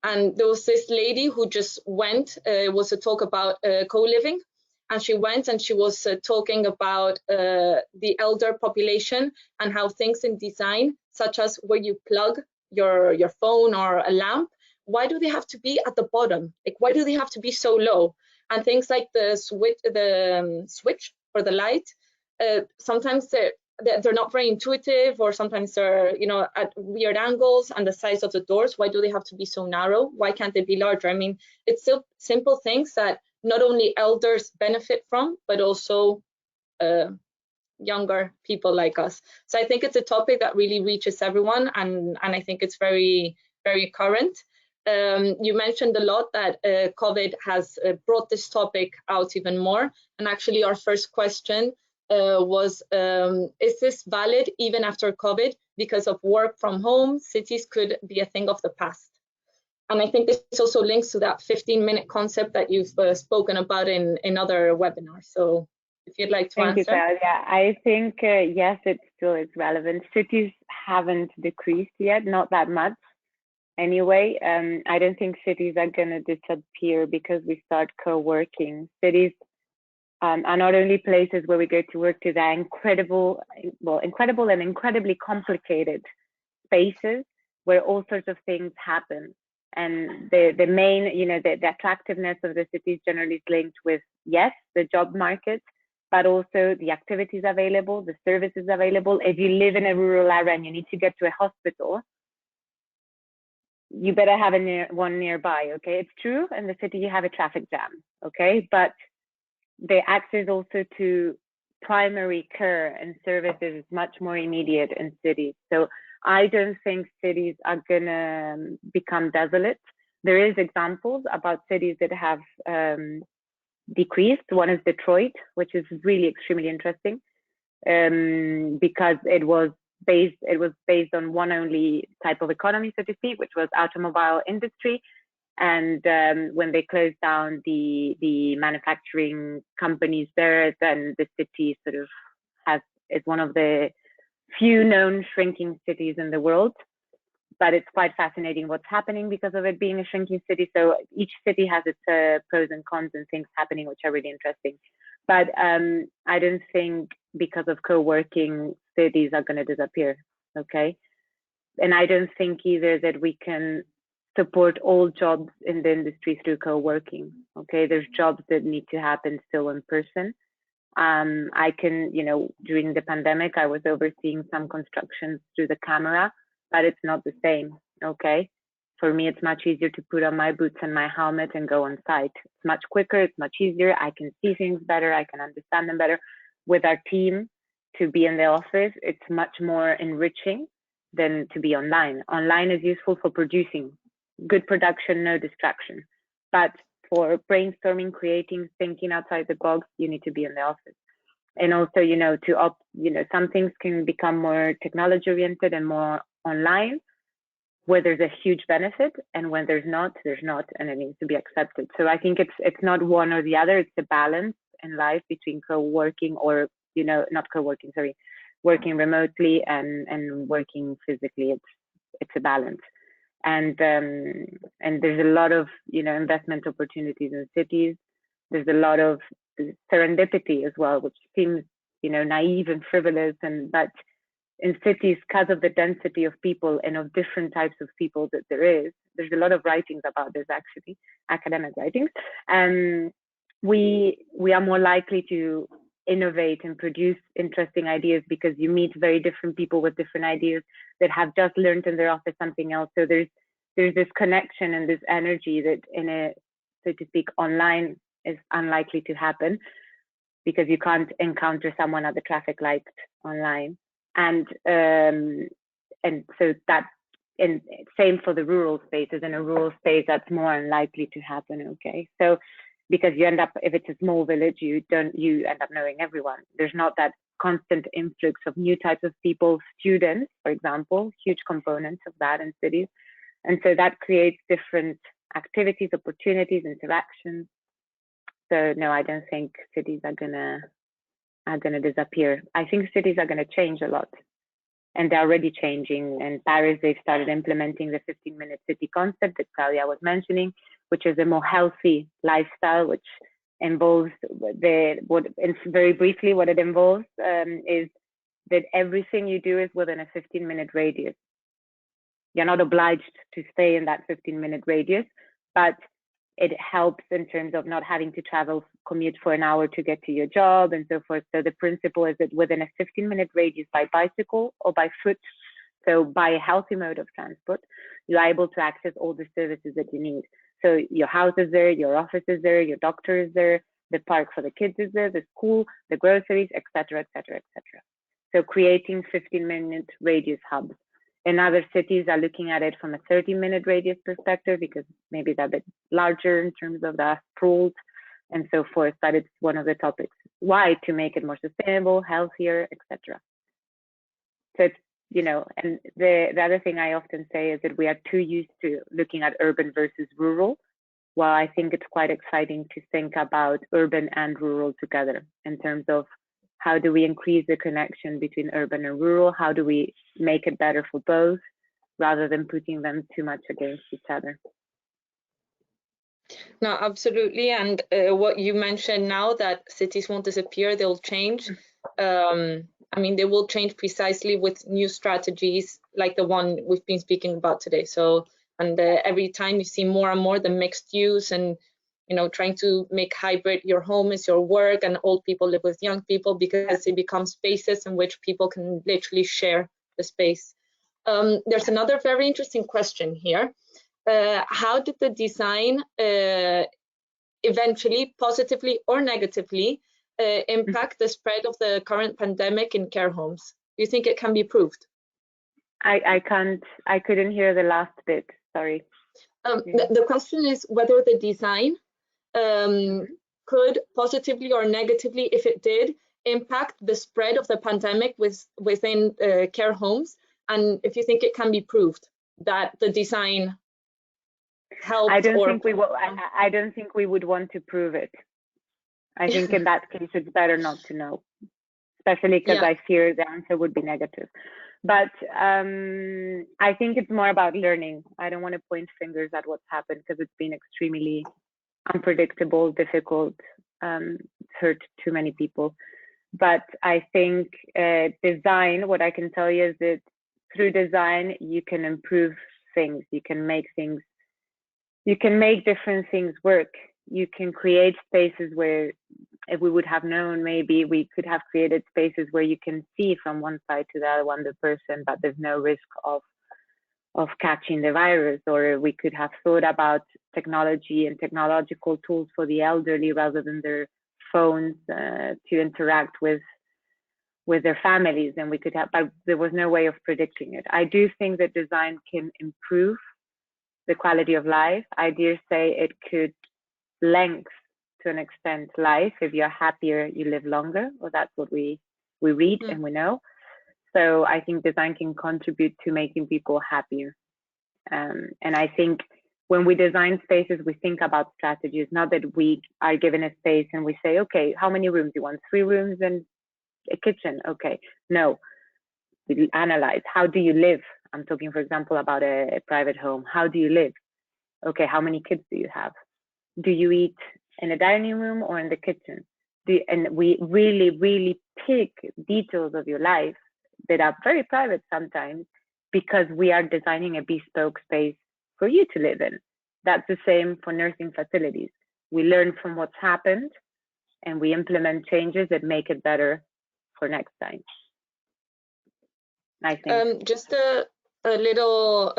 S1: was this lady who just went. It was a talk about co-living, and she went and she was talking about the elder population and how things in design, such as where you plug your phone or a lamp, why do they have to be at the bottom? Like, why do they have to be so low? And things like the switch for the light, sometimes they're not very intuitive, or sometimes they're, you know, at weird angles, and the size of the doors, why do they have to be so narrow? Why can't they be larger? I mean, it's still simple things that not only elders benefit from, but also younger people like us. So I think it's a topic that really reaches everyone, and I think it's very, very current. You mentioned a lot that COVID has brought this topic out even more. And actually our first question was, is this valid even after COVID? Because of work from home, cities could be a thing of the past. And I think this also links to that 15-minute concept that you've spoken about in other webinars. So if you'd like to answer.
S2: Thank you, Claudia. I think, yes, it's relevant. Cities haven't decreased yet, not that much. Anyway, I don't think cities are going to disappear because we start co-working. Cities are not only places where we go to work, to the incredible and incredibly complicated spaces where all sorts of things happen. And the main, you know, the attractiveness of the cities generally is linked with, yes, the job market, but also the activities available, the services available. If you live in a rural area and you need to get to a hospital, you better have one nearby, okay? It's true, in the city you have a traffic jam, okay? But the access also to primary care and services is much more immediate in cities. So I don't think cities are gonna become desolate. There is examples about cities that have decreased. One is Detroit, which is really extremely interesting because it was based on one only type of economy, so to speak, which was automobile industry. And when they closed down the manufacturing companies there, then the city sort of is one of the few known shrinking cities in the world. But it's quite fascinating what's happening because of it being a shrinking city. So each city has its pros and cons and things happening, which are really interesting. But I don't think because of co-working, cities are going to disappear, okay? And I don't think either that we can support all jobs in the industry through co-working, okay? There's jobs that need to happen still in person. I can, you know, during the pandemic, I was overseeing some constructions through the camera, but it's not the same, okay? For me, it's much easier to put on my boots and my helmet and go on site. It's much quicker, it's much easier. I can see things better, I can understand them better. With our team, to be in the office, it's much more enriching than to be online. Online is useful for producing good production, no distraction. But for brainstorming, creating, thinking outside the box, you need to be in the office. And also, you know, some things can become more technology oriented and more online, where there's a huge benefit, and when there's not, and it needs to be accepted. So I think it's not one or the other, it's a balance in life between co-working or, you know, not co-working, sorry, working remotely and working physically. It's a balance. And there's a lot of, you know, investment opportunities in cities. There's a lot of serendipity as well, which seems, you know, naive and frivolous, but in cities, because of the density of people and of different types of people that there's a lot of writings about this, actually, academic writings. We are more likely to innovate and produce interesting ideas because you meet very different people with different ideas that have just learned in their office something else. So there's this connection and this energy that in a, so to speak, online is unlikely to happen because you can't encounter someone at the traffic light online. And so that, and same for the rural spaces. In a rural space, that's more unlikely to happen. Okay, so because you end up, if it's a small village, you end up knowing everyone. There's not that constant influx of new types of people, students, for example, huge components of that in cities, and so that creates different activities, opportunities, interactions. So no, I don't think cities are gonna disappear. I think cities are gonna change a lot, and they're already changing. In Paris, they've started implementing the 15-minute city concept that Claudia was mentioning, which is a more healthy lifestyle, which involves very briefly, what it involves is that everything you do is within a 15-minute radius. You're not obliged to stay in that 15-minute radius, but it helps in terms of not having to commute for an hour to get to your job and so forth. So the principle is that within a 15-minute radius by bicycle or by foot, so by a healthy mode of transport, you're able to access all the services that you need. So your house is there, your office is there, your doctor is there, the park for the kids is there, the school, the groceries, etc., etc., etc. So creating 15-minute radius hubs. And other cities are looking at it from a 30-minute radius perspective because maybe they're a bit larger in terms of the sprawls and so forth. But it's one of the topics. Why? To make it more sustainable, healthier, etc. So it's, you know, and the other thing I often say is that we are too used to looking at urban versus rural, while I think it's quite exciting to think about urban and rural together in terms of how do we increase the connection between urban and rural? How do we make it better for both rather than putting them too much against each other?
S1: No, absolutely. And what you mentioned now, that cities won't disappear, they'll change. I mean, they will change precisely with new strategies like the one we've been speaking about today. So, and every time you see more and more the mixed use and, you know, trying to make hybrid, your home is your work, and old people live with young people because it becomes spaces in which people can literally share the space. There's another very interesting question here. How did the design eventually, positively or negatively, impact the spread of the current pandemic in care homes? Do you think it can be proved?
S2: I couldn't hear the last bit, sorry.
S1: The question is whether the design could positively or negatively, if it did, impact the spread of the pandemic within care homes, and if you think it can be proved that the design helped.
S2: I don't think we would want to prove it. I think in that case it's better not to know, especially because
S1: Yeah.
S2: I fear the answer would be negative. But I think it's more about learning. I don't want to point fingers at what's happened because it's been extremely unpredictable, difficult, hurt too many people. But I think design, what I can tell you is that through design, you can improve things, you can make different things work. You can create spaces where, if we would have known, maybe we could have created spaces where you can see from one side to the other one the person, but there's no risk of catching the virus. Or we could have thought about technology and technological tools for the elderly rather than their phones to interact with their families, and we could have, but there was no way of predicting it. I do think that design can improve the quality of life. I dare say it could lengthen to an extent life. If you're happier, you live longer, or that's what we read and we know. So I think design can contribute to making people happier. And I think when we design spaces, we think about strategies, not that we are given a space and we say, okay, how many rooms do you want? 3 rooms and a kitchen. Okay, no, we analyze, how do you live? I'm talking, for example, about a private home. How do you live? Okay, how many kids do you have? Do you eat in a dining room or in the kitchen? And we really, really pick details of your life that are very private sometimes, because we are designing a bespoke space for you to live in. That's the same for nursing facilities. We learn from what's happened and we implement changes that make it better for next time. I think.
S1: Just a little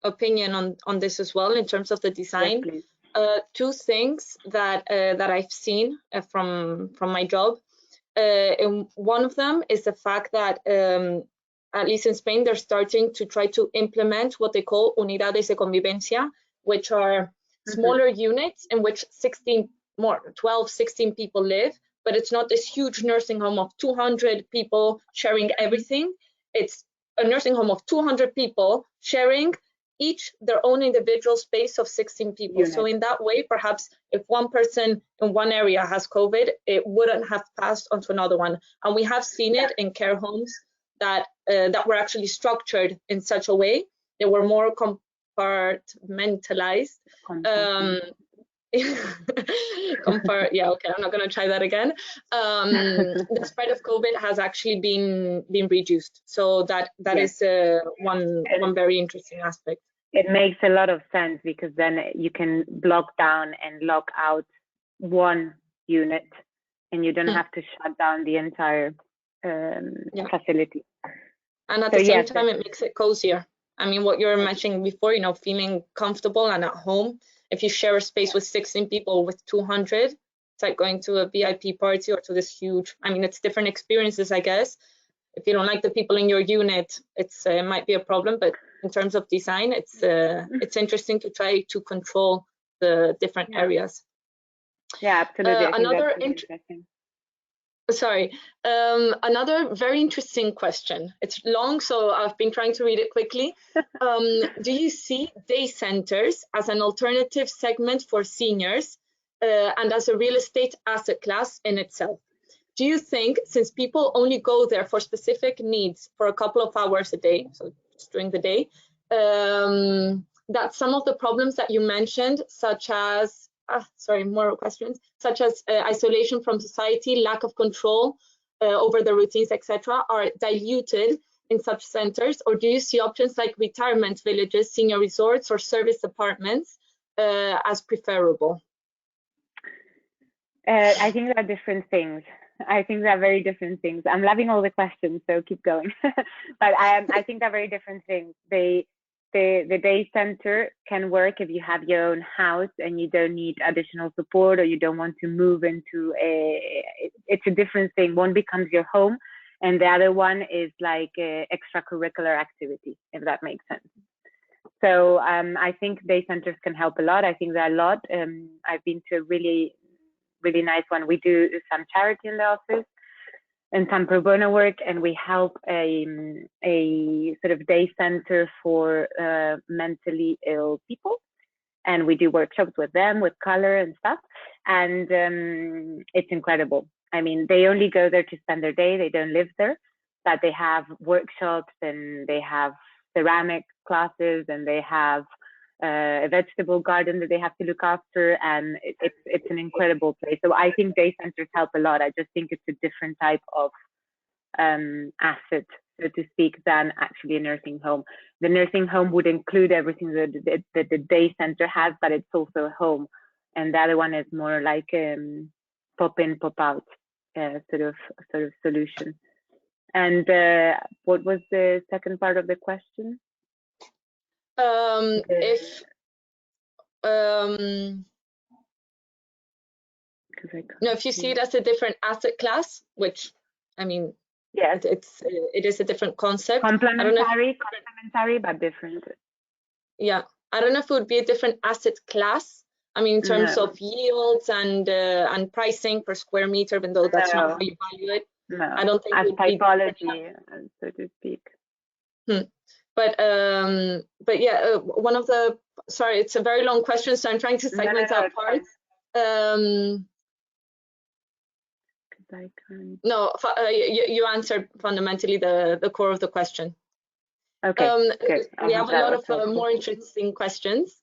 S1: opinion on this as well in terms of the design.
S2: Yes,
S1: 2 things that I've seen from my job. And one of them is the fact that at least in Spain, they're starting to try to implement what they call Unidades de Convivencia, which are smaller units in which 12, 16 people live, but it's not this huge nursing home of 200 people sharing everything. It's a nursing home of 200 people sharing each their own individual space of 16 people. So in that way, perhaps if one person in one area has COVID, it wouldn't have passed on to another one. And we have seen it in care homes that were actually structured in such a way. They were more compartmentalized. Yeah, okay, I'm not going to try that again. The spread of COVID has actually been reduced, so that is one very interesting aspect.
S2: It makes a lot of sense, because then you can block down and lock out one unit, and you don't have to shut down the entire facility.
S1: And at the same time, it makes it cozier. I mean, what you're mentioning before, feeling comfortable and at home. If you share a space with 16 people, with 200, it's like going to a VIP party or to this huge, I mean, it's different experiences, I guess. If you don't like the people in your unit, it might be a problem, but in terms of design, it's interesting to try to control the different areas.
S2: Yeah, absolutely.
S1: Another very interesting question. It's long, so I've been trying to read it quickly. Do you see day centers as an alternative segment for seniors and as a real estate asset class in itself? Do you think, since people only go there for specific needs for a couple of hours a day, so just during the day, that some of the problems that you mentioned, such as, more questions, such as isolation from society, lack of control over the routines, etc., are diluted in such centers? Or do you see options like retirement villages, senior resorts, or service apartments as preferable?
S2: I think there are different things. I think they're very different things. I'm loving all the questions, so keep going. But I think they're very different things. The day center can work if you have your own house and you don't need additional support, or you don't want to move into it's a different thing. One becomes your home, and the other one is like a extracurricular activity, if that makes sense. So I think day centers can help a lot. I think there are a lot. I've been to a really nice one. We do some charity in the office and some pro bono work, and we help a sort of day center for mentally ill people, and we do workshops with them with color and stuff, and it's incredible. I mean, they only go there to spend their day. They don't live there, but they have workshops and they have ceramic classes and they have a vegetable garden that they have to look after, and it's an incredible place. So I think day centers help a lot. I just think it's a different type of asset, so to speak, than actually a nursing home. The nursing home would include everything that the day center has, but it's also a home, and the other one is more like pop in, pop out sort of solution. And what was the second part of the question?
S1: If you see it as a different asset class, which I mean,
S2: yes,
S1: it is a different concept.
S2: Complementary, but different.
S1: Yeah, I don't know if it would be a different asset class. I mean, in terms of yields and pricing per square meter, even though that's not how you value it.
S2: No,
S1: I don't think
S2: as typology, so to speak.
S1: But yeah, one of the, sorry, it's a very long question, so I'm trying to segment out parts. No, you answered fundamentally the core of the question.
S2: Okay, good.
S1: We have a lot of more interesting questions.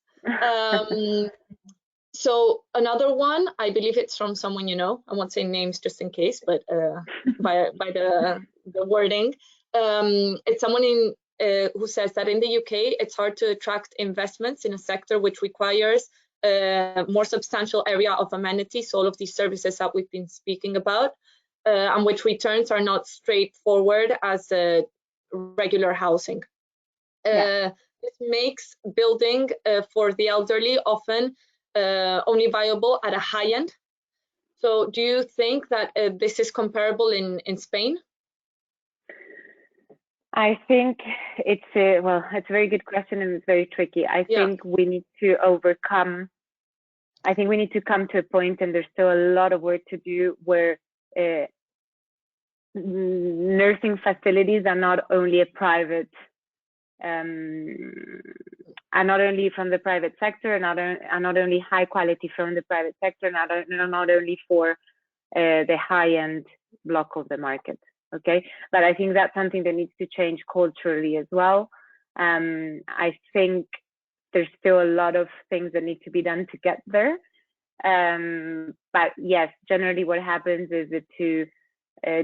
S1: So another one, I believe it's from someone you know. I won't say names just in case, but by the wording, it's someone who says that in the UK it's hard to attract investments in a sector which requires a more substantial area of amenities, all of these services that we've been speaking about, and which returns are not straightforward as regular housing. This makes building for the elderly often only viable at a high end. So do you think that this is comparable in Spain?
S2: I think it's a very good question, and it's very tricky. I think we need to overcome, I think we need to come to a point, and there's still a lot of work to do, where nursing facilities are not only a private, are not only from the private sector, and are not only high quality from the private sector, and not only for the high end block of the market. Okay, but I think that's something that needs to change culturally as well. I think there's still a lot of things that need to be done to get there. But yes, generally what happens is that to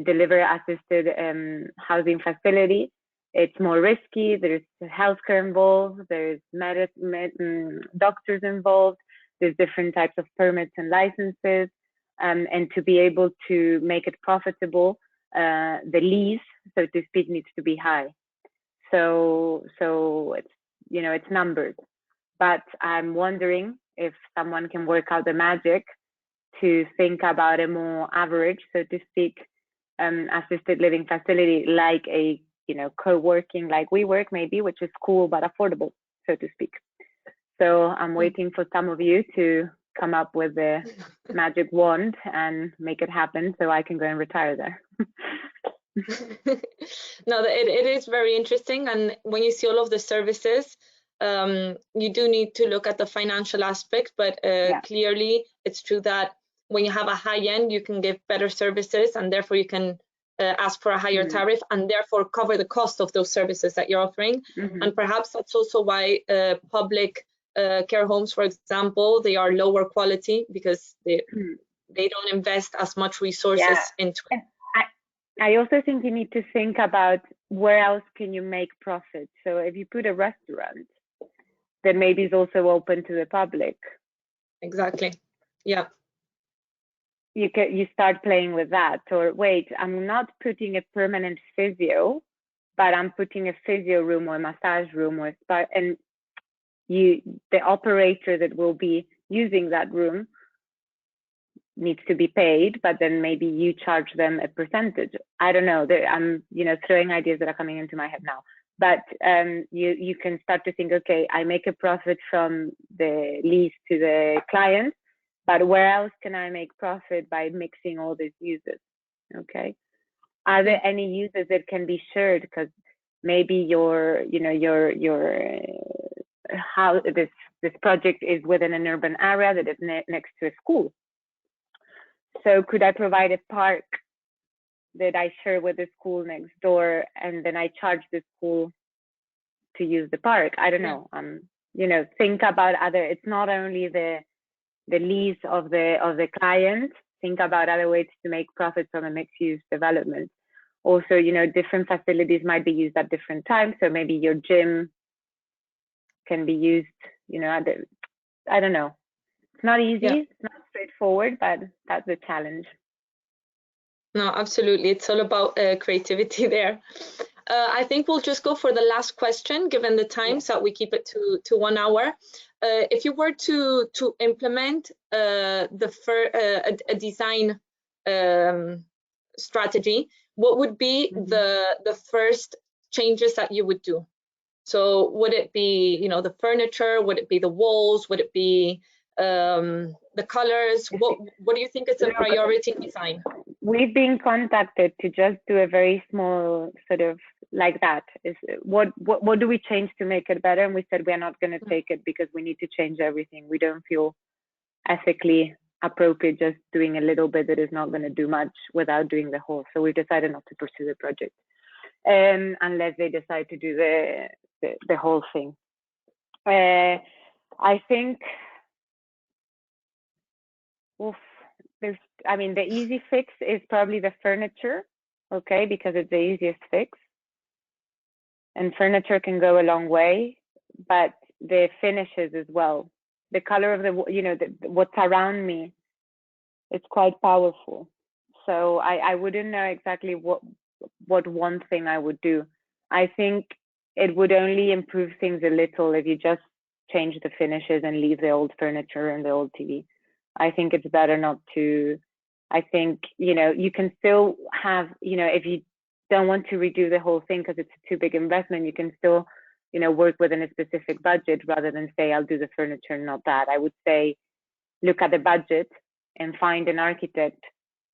S2: deliver assisted housing facility, it's more risky. There's healthcare involved, there's doctors involved, there's different types of permits and licenses, and to be able to make it profitable, the lease, so to speak, needs to be high. So it's, you know, it's numbers. But I'm wondering if someone can work out the magic to think about a more average, so to speak, assisted living facility, like a, you know, co-working, like WeWork maybe, which is cool but affordable, so to speak. So I'm waiting for some of you to come up with the magic wand and make it happen, so I can go and retire there.
S1: No, it is very interesting, and when you see all of the services, you do need to look at the financial aspect, but clearly it's true that when you have a high end, you can give better services, and therefore you can ask for a higher tariff, and therefore cover the cost of those services that you're offering. And perhaps that's also why public care homes, for example, they are lower quality, because they don't invest as much resources into it.
S2: I also think you need to think about where else can you make profit. So if you put a restaurant, that maybe is also open to the public.
S1: Exactly. Yeah.
S2: You start playing with that. Or wait, I'm not putting a permanent physio, but I'm putting a physio room or a massage room or a spa, and the operator that will be using that room needs to be paid, but then maybe you charge them a percentage. I don't know. I'm, you know, throwing ideas that are coming into my head now. But you can start to think, okay, I make a profit from the lease to the client, but where else can I make profit by mixing all these users? Okay. Are there any users that can be shared? Because maybe your how this project is within an urban area that is next to a school. So could I provide a park that I share with the school next door, and then I charge the school to use the park? I don't know. You know, think about other. It's not only the lease of the client. Think about other ways to make profits from a mixed-use development. Also, you know, different facilities might be used at different times. So maybe your gym can be used, you know, I don't know. It's not easy. Yeah. It's not straightforward, but that's the challenge.
S1: No, absolutely. It's all about creativity there. I think we'll just go for the last question, given the time, so we keep it to 1 hour. If you were to implement a design strategy, what would be the first changes that you would do? So would it be, you know, the furniture? Would it be the walls? Would it be the colors? What do you think is a priority in design?
S2: We've been contacted to just do a very small sort of like that. Is what do we change to make it better? And we said we're not going to take it because we need to change everything. We don't feel ethically appropriate just doing a little bit that is not going to do much without doing the whole. So we decided not to pursue the project, unless they decide to do the whole thing. I think, I mean, the easy fix is probably the furniture, okay, because it's the easiest fix. And furniture can go a long way, but the finishes as well. The color of the, you know, what's around me, it's quite powerful. So I wouldn't know exactly what one thing I would do. I think it would only improve things a little if you just change the finishes and leave the old furniture and the old TV. I think it's better not to. I think, you know, you can still have, you know, if you don't want to redo the whole thing because it's a too big investment, you can still, you know, work within a specific budget rather than say, I'll do the furniture and not that. I would say, look at the budget and find an architect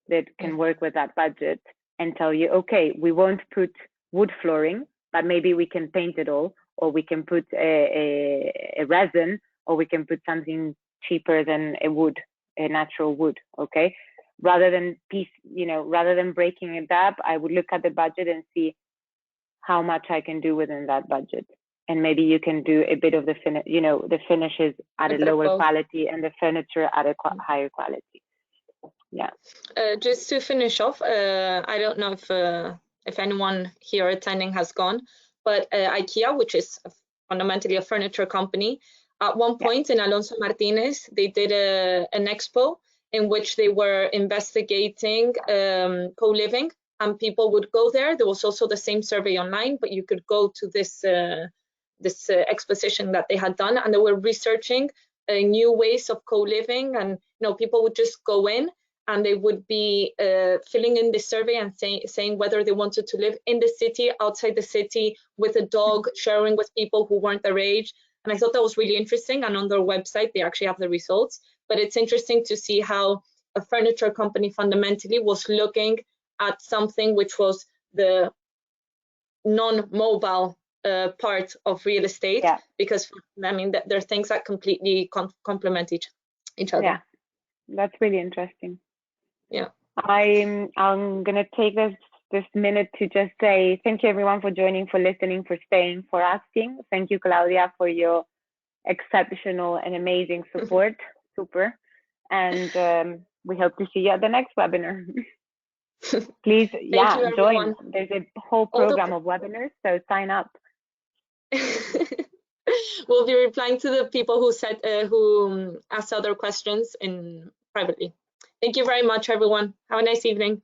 S2: that can work with that budget and tell you, okay, we won't put wood flooring, but maybe we can paint it all, or we can put a resin, or we can put something cheaper than a natural wood, okay? Rather than rather than breaking it up, I would look at the budget and see how much I can do within that budget. And maybe you can do a bit of the finishes at a lower quality and the furniture at a higher quality. Yeah.
S1: Just to finish off, I don't know if anyone here attending has gone, but Ikea, which is fundamentally a furniture company, at one point in Alonso Martinez, they did an expo in which they were investigating co-living, and people would go there. There was also the same survey online, but you could go to this exposition that they had done, and they were researching new ways of co-living, and people would just go in and they would be filling in the survey and saying whether they wanted to live in the city, outside the city, with a dog, sharing with people who weren't their age. And I thought that was really interesting. And on their website, they actually have the results. But it's interesting to see how a furniture company fundamentally was looking at something which was the non-mobile part of real estate, because I mean there are things that completely complement each other.
S2: Yeah, that's really interesting.
S1: Yeah,
S2: I'm gonna take this minute to just say thank you everyone for joining, for listening, for staying, for asking. Thank you, Claudia, for your exceptional and amazing support. Super. And we hope to see you at the next webinar. Please, join. There's a whole program of webinars, so sign up.
S1: We'll be replying to the people who asked other questions privately. Thank you very much, everyone. Have a nice evening.